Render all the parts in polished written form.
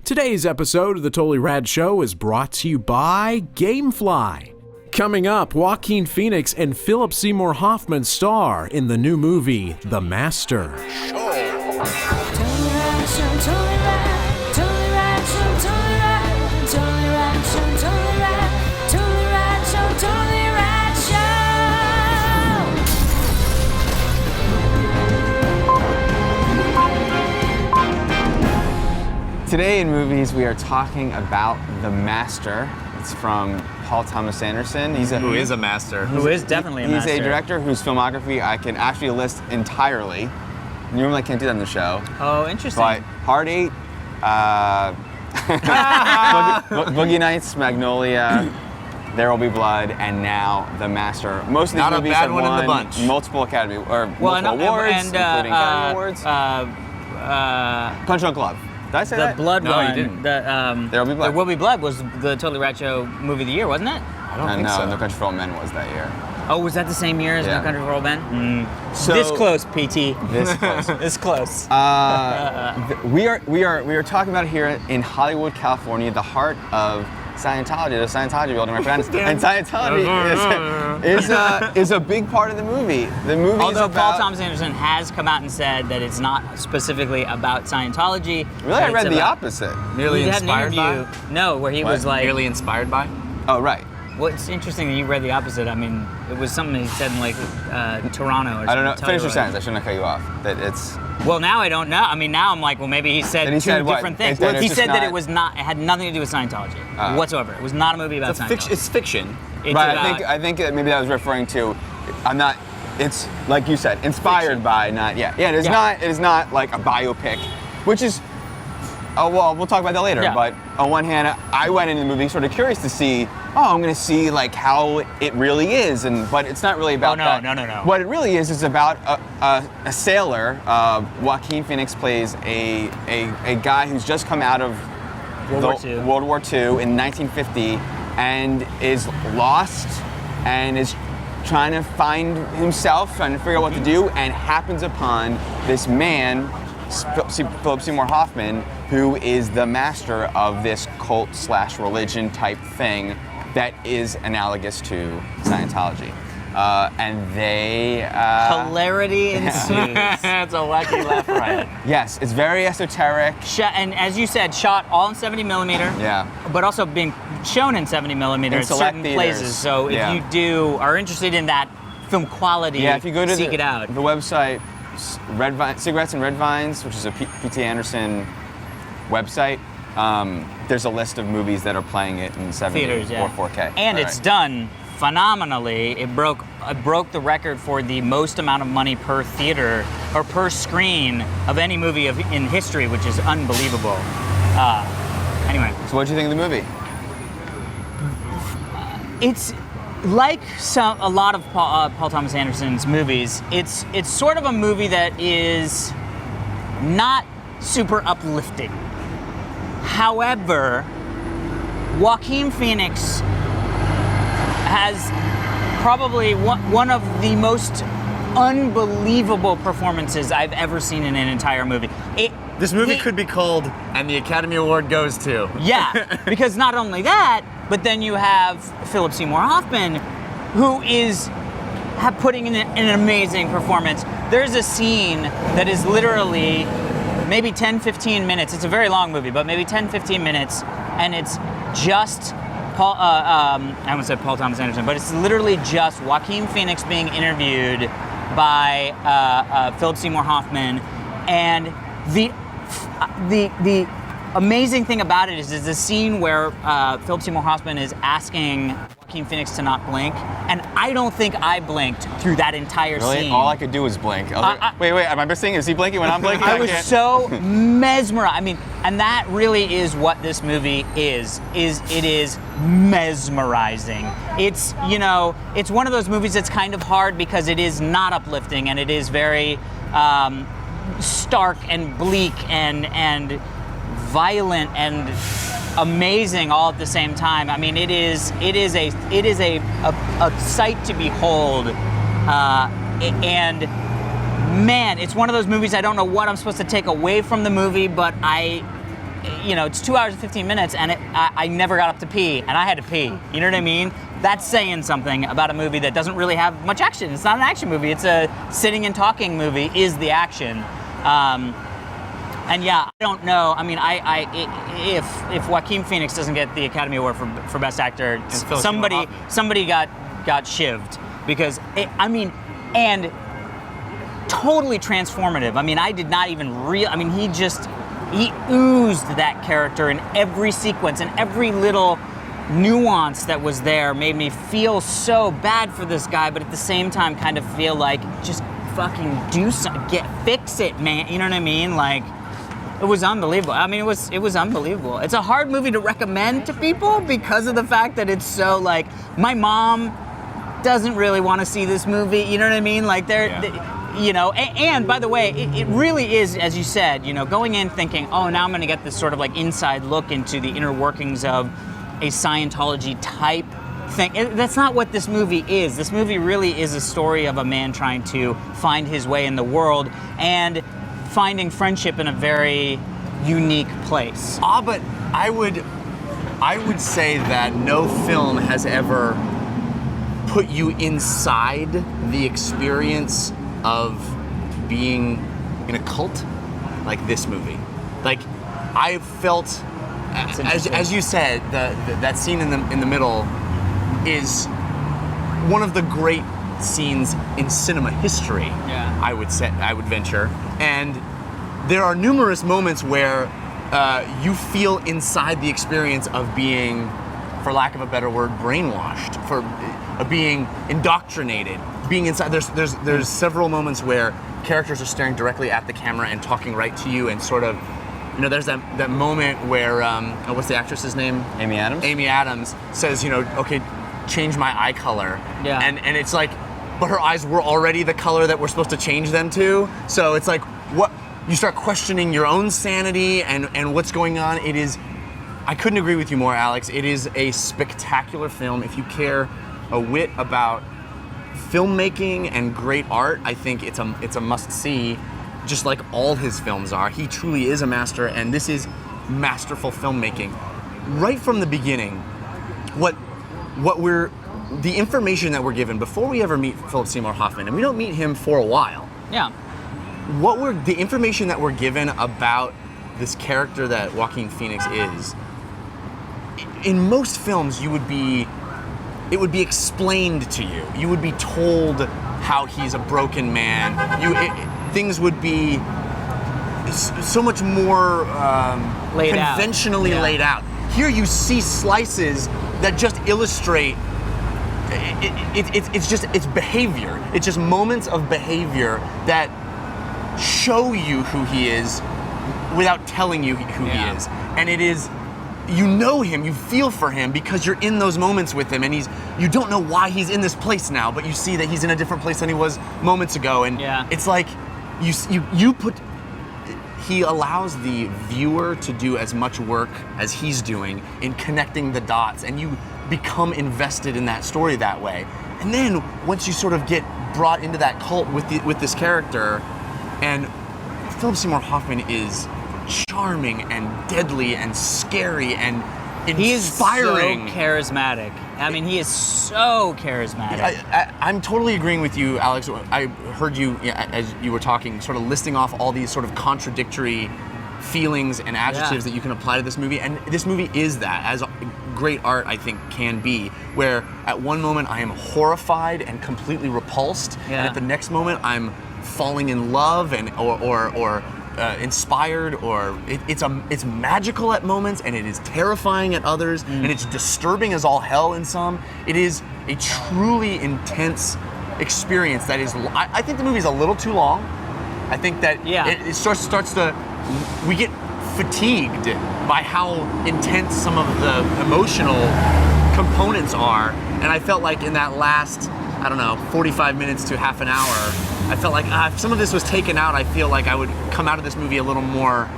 Today's episode of The Totally Rad Show is brought to you by Gamefly. Coming up, Joaquin Phoenix and Philip Seymour Hoffman star in the new movie, The Master. Today in movies, we are talking about The Master. It's from Paul Thomas Anderson. Who is a master. Who is definitely a master. He's a director whose filmography I can actually list entirely. Normally I can't do that on the show. Oh, interesting. But Hard 8, Boogie Nights, Magnolia, There Will Be Blood, and now The Master. Most of these movies have won multiple Academy awards, including Academy Awards. Punch Drunk Love. Did I say that? The Blood No, one. you didn't. There Will Be Blood. There Will Be Blood was the Totally Rad Show movie of the year, wasn't it? I don't think so. No Country for Old Men was that year. Oh, was that the same year as Yeah. No Country for Old Men? So, This close, PT. This close. This close. We are talking about it here in Hollywood, California, the heart of Scientology, the Scientology building, my friends. And Scientology is a big part of the movie. The movie Although is about... Paul Thomas Anderson has come out and said that it's not specifically about Scientology. Really? I read the opposite. Merely He had an inspired interview. by? No, where he was like... Merely inspired by? Oh, right. What's interesting that you read the opposite. I mean, it was something he said in like Toronto or something. I don't know. Finish your sentence. I shouldn't have cut you off. That it's... Well, now I don't know. I mean, now I'm like, well, maybe he said And he two said what? different things. That it's He just said that not- it was not. It had nothing to do with Scientology whatsoever. It was not a movie about Scientology. It's fiction. It's right, about- I think that maybe that was referring to... I'm not... It's, like you said, inspired by, not... Yeah, it is not like a biopic, which is... Oh, well, we'll talk about that later. Yeah. But on one hand, I went into the movie sort of curious to see, I'm going to see like how it really is, but it's not really about that. No. What it really is about a sailor. Joaquin Phoenix plays a guy who's just come out of World War II in 1950 and is lost and is trying to find himself, trying to figure out what to do, and happens upon this man, Philip Seymour Hoffman, who is the master of this cult/religion type thing that is analogous to Scientology. And they... Hilarity ensues. That's a wacky laugh riot. Yes, it's very esoteric. And as you said, shot all in 70 millimeter. Yeah. But also being shown in 70 millimeter In in select certain theaters. places. So if you are interested in that film quality, If you go to seek it out. the website, Cigarettes and Red Vines, which is a P.T. Anderson website, there's a list of movies that are playing it in 70 Theaters, or 4K. And it's done phenomenally. It broke the record for the most amount of money per theater or per screen of any movie in history, which is unbelievable. Anyway. So what do you think of the movie? It's like a lot of Paul Thomas Anderson's movies. It's sort of a movie that is not super uplifting. However, Joaquin Phoenix has probably one of the most unbelievable performances I've ever seen in an entire movie. This movie could be called "And the Academy Award Goes to." Yeah, because not only that, but then you have Philip Seymour Hoffman, who is putting in an amazing performance. There's a scene that is literally maybe 10-15 minutes. It's a very long movie, but maybe 10-15 minutes, and it's just I almost said Paul Thomas Anderson, but it's literally just Joaquin Phoenix being interviewed by Philip Seymour Hoffman, and the amazing thing about it is the scene where Philip Seymour Hoffman is asking JoaquinPhoenix to not blink, and I don't think I blinked through that entire Really? Scene. All I could do was blink. Wait, am I missing? Is he blinking when I'm blinking? I was so mesmerized. I mean, and that really is what this movie is it is mesmerizing. It's, it's one of those movies that's kind of hard because it is not uplifting and it is very stark and bleak and violent and amazing all at the same time. I mean, it is a sight to behold, and man, it's one of those movies I don't know what I'm supposed to take away from the movie, but it's 2 hours and 15 minutes, and I never got up to pee, and I had to pee. You know what I mean? That's saying something about a movie that doesn't really have much action. It's not an action movie. It's a sitting and talking movie. Is the action? And yeah, I don't know. I mean, if Joaquin Phoenix doesn't get the Academy Award for Best Actor, somebody got shivved because and totally transformative. I mean, I did not even he oozed that character in every sequence, and every little nuance that was there made me feel so bad for this guy, but at the same time kind of feel like, just fucking do something, fix it, man. You know what I mean? Like, it was unbelievable. I mean, it was unbelievable. It's a hard movie to recommend to people because of the fact that it's so, like, my mom doesn't really want to see this movie. You know what I mean? Like, and by the way, it really is, as you said, going in thinking, oh, now I'm going to get this sort of like inside look into the inner workings of a Scientology type thing. That's not what this movie is. This movie really is a story of a man trying to find his way in the world and finding friendship in a very unique place. But I would say that no film has ever put you inside the experience of being in a cult like this movie. Like, I felt, as you said, that scene in the middle is one of the great scenes in cinema history. Yeah. I would venture, and there are numerous moments where you feel inside the experience of being, for lack of a better word, brainwashed, for being indoctrinated, being inside. There's several moments where characters are staring directly at the camera and talking right to you, and sort of, there's that moment where what's the actress's name? Amy Adams. Amy Adams says, okay, change my eye color. Yeah. And it's like, but her eyes were already the color that we're supposed to change them to. So it's like, what? You start questioning your own sanity and what's going on. It is, I couldn't agree with you more, Alex. It is a spectacular film. If you care a whit about filmmaking and great art, I think it's a must-see, just like all his films are. He truly is a master, and this is masterful filmmaking. Right from the beginning, the information that we're given before we ever meet Philip Seymour Hoffman, and we don't meet him for a while. Yeah. The information that we're given about this character that Joaquin Phoenix is, in most films it would be explained to you. You would be told how he's a broken man. Things would be so much more conventionally laid out. Here you see slices that just illustrate it's behavior. It's just moments of behavior that show you who he is without telling you who he is. And it is, him, you feel for him because you're in those moments with him, and you don't know why he's in this place now, but you see that he's in a different place than he was moments ago, and it's like he allows the viewer to do as much work as he's doing in connecting the dots, and you become invested in that story that way. And then once you sort of get brought into that cult with this character, and Philip Seymour Hoffman is charming and deadly and scary and inspiring. He is so charismatic. I mean, he is so charismatic. I'm totally agreeing with you, Alex. I heard you, as you were talking, sort of listing off all these sort of contradictory feelings and adjectives that you can apply to this movie. And this movie is that, as great art, I think, can be, where at one moment I am horrified and completely repulsed, and at the next moment I'm falling in love and or inspired, or it's magical at moments, and it is terrifying at others, and it's disturbing as all hell in some. It is a truly intense experience that is, I think the movie's a little too long. I think that it starts to, we get fatigued by how intense some of the emotional components are, and I felt like in that last, 45 minutes to half an hour, I felt like if some of this was taken out, I feel like I would come out of this movie a little more,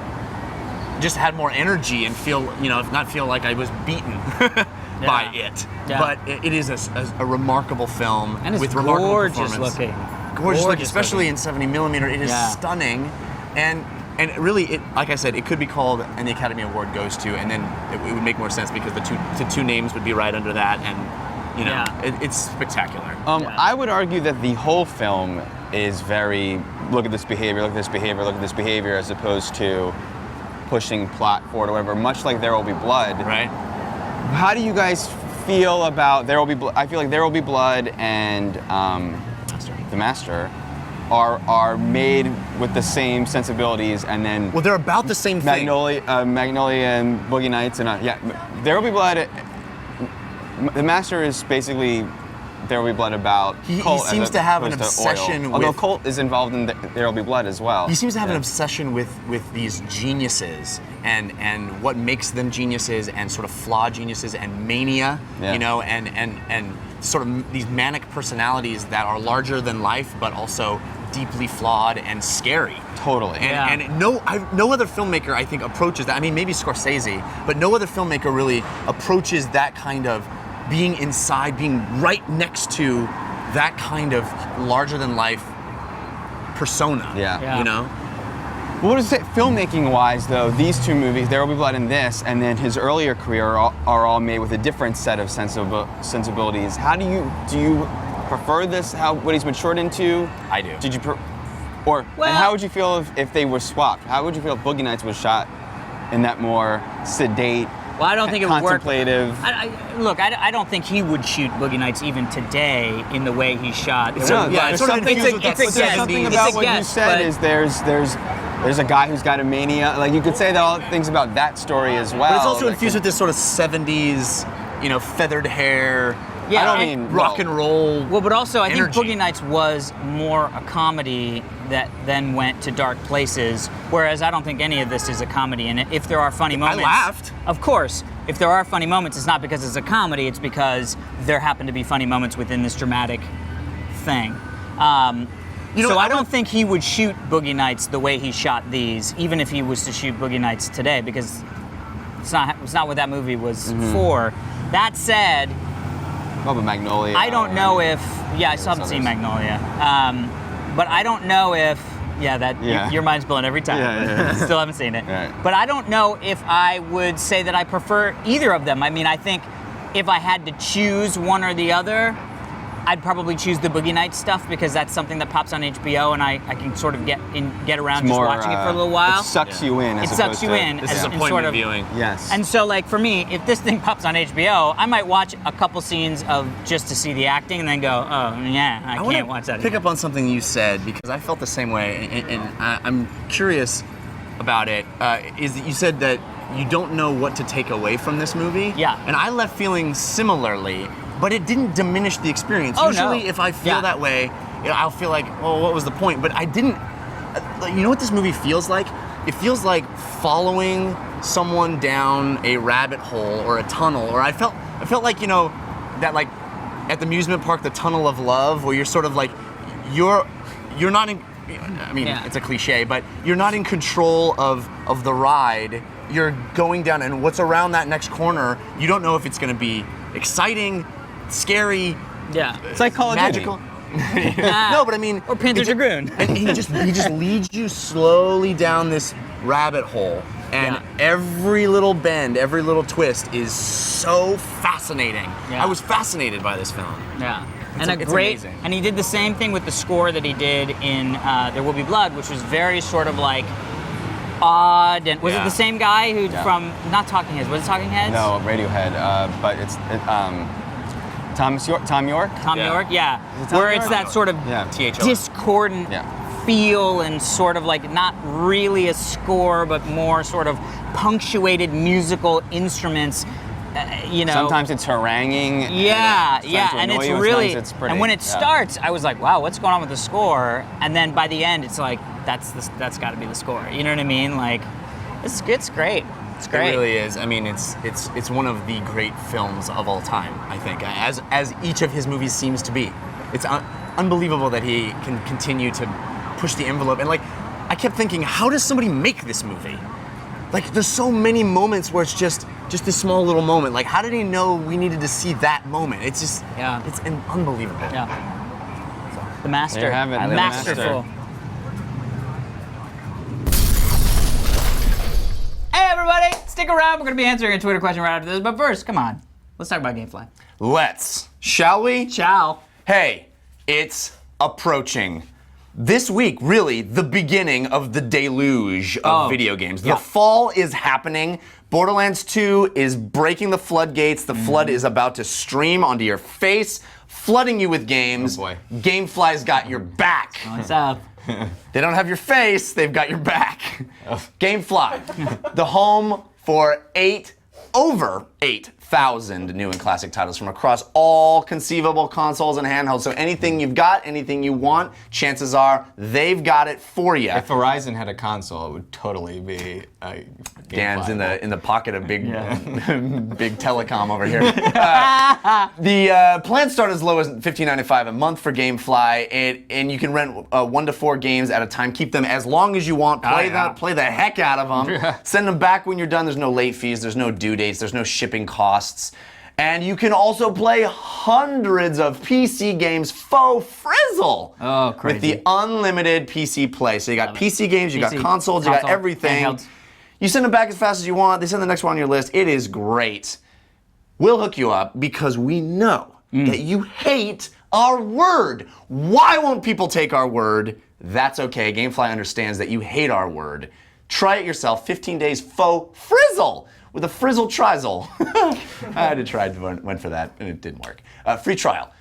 just had more energy and feel, not feel like I was beaten by it. Yeah. But it is a remarkable film, and it's with remarkable gorgeous performance. looking. gorgeous, like Gorgeous especially looking. in 70 millimeter. It is Yeah. stunning, and really, it, like I said, it could be called "And the Academy Award Goes to," and then it would make more sense because the two names would be right under that, and you know, Yeah. it's spectacular. I would argue that the whole film is very look at this behavior, look at this behavior, look at this behavior, as opposed to pushing plot forward or whatever. Much like There Will Be Blood. Right. How do you guys feel about There Will Be Blood? I feel like There Will Be Blood and The Master are made with the same sensibilities, and then Well, they're about the same thing. Magnolia and Boogie Nights, and There Will Be Blood. The Master is basically There Will Be Blood about He cult seems as to have an opposed to oil. obsession Although with- cult is involved in There Will Be Blood as well. He seems to have an obsession with these geniuses and what makes them geniuses and sort of flawed geniuses and mania, Yeah. you know, and sort of these manic personalities that are larger than life but also deeply flawed and scary. Totally. And no other filmmaker, I think, approaches that. I mean, maybe Scorsese, but no other filmmaker really approaches that kind of being inside, being right next to that kind of larger-than-life persona. Yeah. You know? What is it, filmmaking-wise, though? These two movies, There Will Be Blood and this, and then his earlier career are all made with a different set of sensibilities. How do you prefer this? What he's matured into? I do. Did you, and how would you feel if they were swapped? How would you feel if Boogie Nights was shot in that more sedate, Well, I don't think it would work. contemplative? Look, I don't think he would shoot Boogie Nights even today in the way he shot. It's No, a- yeah, there's it's sort of something, infused with that it's a guess. something It's about a what you guess, said but- is there's a guy who's got a mania. Like, you could say that all things about that story as well. But it's also that infused with this sort of 70s, you know, feathered hair, Yeah, I don't and- mean rock and roll. Well, but also I think energy. Boogie Nights was more a comedy that then went to dark places, whereas I don't think any of this is a comedy. And if there are funny moments, laughed. Of course, if there are funny moments, it's not because it's a comedy; it's because there happen to be funny moments within this dramatic thing. So I don't think he would shoot Boogie Nights the way he shot these, even if he was to shoot Boogie Nights today, because it's not what that movie was for. That said, Well, but Magnolia. I don't know if. Yeah, I still haven't seen Magnolia. But I don't know if. Yeah. Your mind's blown every time. Yeah. Still haven't seen it. Right. But I don't know if I would say that I prefer either of them. I mean, I think if I had to choose one or the other, I'd probably choose the Boogie Nights stuff because that's something that pops on HBO and I can sort of get around just watching it for a little while. It sucks you in. It as sucks opposed you to- in. This is and appointment sort of, viewing. Yes. And so, like, for me, if this thing pops on HBO, I might watch a couple scenes of just to see the acting and then go, oh, yeah, I wanna can't watch that pick anymore. up on something you said because I felt the same way, and I'm curious about it. Is that you said that you don't know what to take away from this movie? Yeah. And I left feeling similarly, but it didn't diminish the experience. Oh, Usually, no. if I feel Yeah. that way, you know, I'll feel like, oh, what was the point? But I didn't. You know what this movie feels like? It feels like following someone down a rabbit hole or a tunnel, or I felt like, you know, that like at the amusement park, the tunnel of love, where you're sort of like, you're not in. I mean, Yeah. it's a cliche, but you're not in control of the ride. You're going down, and what's around that next corner, you don't know if it's going to be exciting, scary, Yeah. It's like Call of magical. Duty. No, but I mean, Or Panzer it ju- Dragoon. and he just leads you slowly down this rabbit hole, and Yeah. every little bend, every little twist is so fascinating. Yeah. I was fascinated by this film. Yeah. It's amazing. And he did the same thing with the score that he did in There Will Be Blood, which was very sort of like odd. And was it Yeah. the same guy who Yeah. from not Talking Heads? Was it Talking Heads? No, Radiohead, but it's Tom York. Tom Yeah. York, yeah. it Tom Where York? it's that sort of Yeah. THO. discordant Yeah. feel and sort of like not really a score, but more sort of punctuated musical instruments. You know. Sometimes it's haranguing. Yeah, and yeah, to and annoy it's you, really, sometimes it's pretty, and when it yeah. starts, I was like, wow, what's going on with the score? And then by the end, it's like, that's got to be the score. You know what I mean? Like, it's great. It's great. It really is. I mean, it's one of the great films of all time. I think, as each of his movies seems to be. It's unbelievable that he can continue to push the envelope. And like, I kept thinking, how does somebody make this movie? Like, there's so many moments where it's just this small little moment. Like, how did he know we needed to see that moment? It's just, Yeah. it's unbelievable. Yeah. The master. There you have it, the Masterful. Hey everybody, stick around. We're gonna be answering a Twitter question right after this. But first, come on, let's talk about GameFly. Let's. Shall we? Ciao. Hey, it's approaching. This week, really, the beginning of the deluge of video games. The fall is happening. Borderlands 2 is breaking the floodgates. The flood is about to stream onto your face, flooding you with games. Oh boy. Gamefly's got your back. What's up? They don't have your face, they've got your back. Gamefly, the home for over 8,000 new and classic titles from across all conceivable consoles and handhelds. So anything you've got, anything you want, chances are they've got it for you. If Verizon had a console, it would totally be a Dan's in the pocket of big big telecom over here. The plans start as low as $15.95 a month for GameFly, and you can rent 1 to 4 games at a time. Keep them as long as you want. Play the heck out of them. Send them back when you're done. There's no late fees. There's no due dates. There's no shipping costs. And you can also play hundreds of PC games faux frizzle. Oh, crazy. With the unlimited PC play. So you got PC games, you got consoles, you got everything. Handhelds. You send them back as fast as you want. They send the next one on your list. It is great. We'll hook you up because we know that you hate our word. Why won't people take our word? That's okay. Gamefly understands that you hate our word. Try it yourself. 15 days faux frizzle with a frizzle trizzle. I had to try, went for that, and it didn't work. Free trial.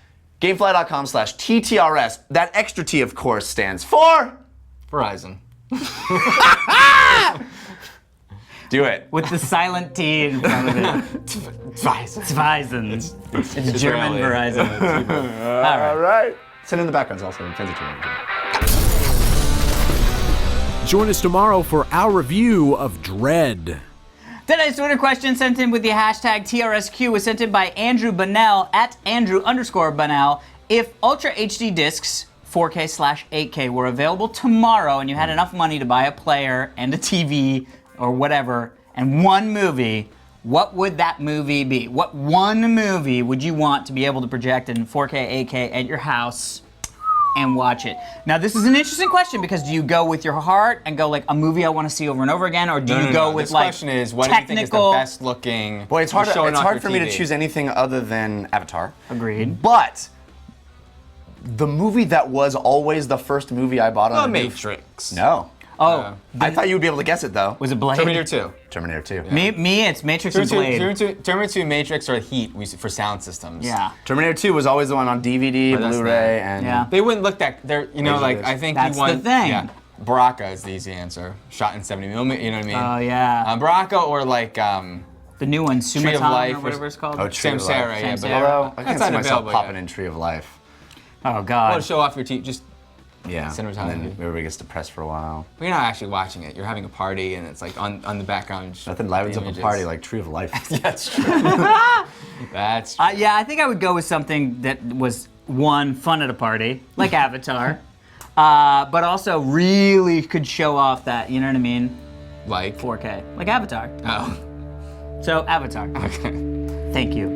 Gamefly.com/TTRS. That extra T, of course, stands for Verizon. Do it. With the silent T in front of it. Verizon. It's German Verizon. All right. Send in the backgrounds also. Join us tomorrow for our review of Dread. Today's Twitter question sent in with the hashtag TRSQ was sent in by Andrew Bunnell at Andrew_Bunnell. If Ultra HD discs 4K/8K were available tomorrow and you had enough money to buy a player and a TV or whatever and one movie, what would that movie be? What one movie would you want to be able to project in 4K, 8K at your house and watch it? Now, this is an interesting question because do you go with your heart and go like a movie I want to see over and over again, or do you go with this like question is, what do you think is the best looking? Boy, it's hard showing off your for me to TV? choose anything other than Avatar. Agreed. But the movie that was always the first movie I bought on The a new- Matrix. No. Oh, I thought you would be able to guess it though. was it Blade? Terminator 2. Terminator 2. Me, it's Matrix and Blade. Terminator 2, Matrix, or Heat for sound systems. Yeah. Terminator 2 was always the one on DVD, But that's Blu-ray, the- and Yeah. They wouldn't look that. They're like Laserdisc. I think That's he won. the thing. Yeah. Baraka is the easy answer. Shot in 70mm. You know what I mean? Oh yeah. Baraka or like The new one, Tree of Sumatomo Life or or- whatever it's called. Oh, Tree of Samsara. Life. Yeah, Samsara. but Although I can't that's see not myself available popping yet. in Tree of Life. Oh Well, God. show off your TV. Just Yeah. Cinematography. And then everybody gets depressed for a while. you're not actually watching it. You're having a party, and it's like on the background. Nothing livens up a images. party like Tree of Life. That's true. That's true. Yeah, I think I would go with something that was one, fun at a party, like Avatar, but also really could show off that, you know what I mean? Like 4K, like Avatar. Oh. So Avatar. Okay. Thank you.